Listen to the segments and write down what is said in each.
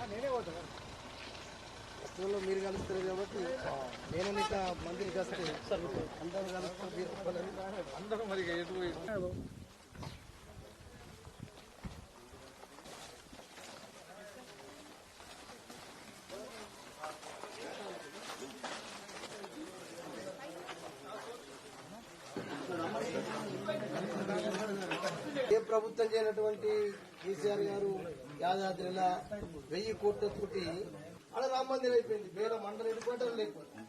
నేనే పోతాను వస్తువుల్లో మీరు కలుస్తారు కాబట్టి నేను ఇంకా మందిని వస్తే అందరూ కలుస్తారు అందరూ మరి ఏ ప్రభుత్వం చేయనటువంటి కేసీఆర్ గారు యాదాద్రిలా 1000 కోట్లతోటి అలా రామ మందిరం అయిపోయింది. వేరే మండలం ఎదుర్కొంటారు లేకపోతే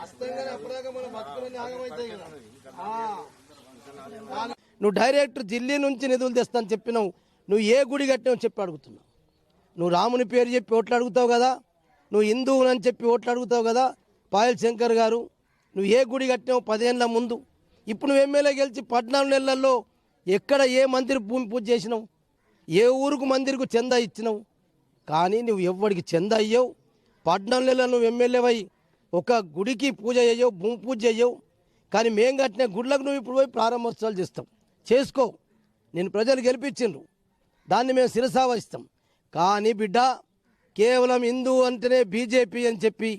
అస్తంగానే అప్పటిదాకా మనం బతుకులని ఆగమవుతాయి కదా. నువ్వు డైరెక్ట్ ఢిల్లీ నుంచి నిధులు తెస్తాను చెప్పినావు. నువ్వు ఏ గుడి కట్టినావు చెప్పి అడుగుతున్నావు. నువ్వు రాముని పేరు చెప్పి ఓట్లు అడుగుతావు కదా, నువ్వు హిందువునని చెప్పి ఓట్లు అడుగుతావు కదా. పాయల్ శంకర్ గారు నువ్వు ఏ గుడి కట్టినావు 10 ఏళ్ళ ముందు? ఇప్పుడు నువ్వు ఎమ్మెల్యే గెలిచి 14 నెలల్లో ఎక్కడ ఏ మందిర్ భూమి పూజ చేసినావు? ఏ ఊరుకు మందిర్కు చందా ఇచ్చినావు? కానీ నువ్వు ఎవరికి చందా అయ్యావు? 14 నెలలు నువ్వు ఎమ్మెల్యేవై ఒక గుడికి పూజ అయ్యావు, భూమి పూజ అయ్యావు. కానీ మేము కట్టిన గుడ్లకు నువ్వు ఇప్పుడు పోయి ప్రారంభోత్సవాలు చేస్తావు. చేసుకో, నేను ప్రజలు గెలిపించిండ్రు, దాన్ని మేము శిరసా వహిస్తాం. కానీ బిడ్డ కేవలం హిందూ అంటేనే బీజేపీ అని చెప్పి,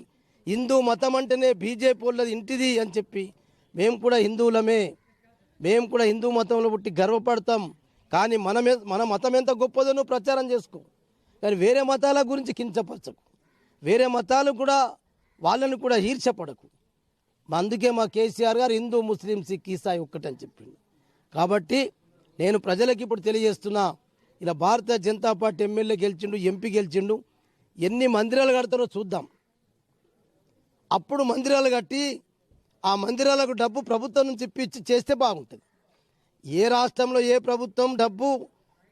హిందూ మతం అంటేనే బీజేపీ వాళ్ళది ఇంటిది అని చెప్పి, మేము కూడా హిందువులమే, మేము కూడా హిందూ మతంలో పుట్టి గర్వపడతాం. కానీ మన మతం ఎంత గొప్పదో నువ్వు ప్రచారం చేసుకో. కానీ వేరే మతాల గురించి కించపరచకు, వేరే మతాలు కూడా వాళ్ళని కూడా ఈర్ష్యపడకు. అందుకే మా కేసీఆర్ గారు హిందూ ముస్లిం సిక్ ఈసాయి ఒక్కటని చెప్పిండు. కాబట్టి నేను ప్రజలకు ఇప్పుడు తెలియజేస్తున్నా, ఇలా భారతీయ జనతా పార్టీ ఎమ్మెల్యే గెలిచిండు, ఎంపీ గెలిచిండు, ఎన్ని మందిరాలు కడతారో చూద్దాం. అప్పుడు మందిరాలు కట్టి ఆ మందిరాలకు డబ్బు ప్రభుత్వం నుంచి ఇప్పించి చేస్తే బాగుంటుంది. ఏ రాష్ట్రంలో ఏ ప్రభుత్వం డబ్బు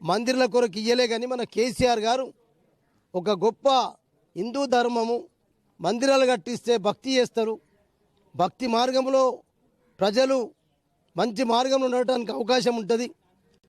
మందిరాల కొరకు ఇయ్యలే. కానీ మన కేసీఆర్ గారు ఒక గొప్ప హిందూ ధర్మము, మందిరాలు కట్టిస్తే భక్తి చేస్తారు, భక్తి మార్గంలో ప్రజలు మంచి మార్గంలో ఉండటానికి అవకాశం ఉంటుంది.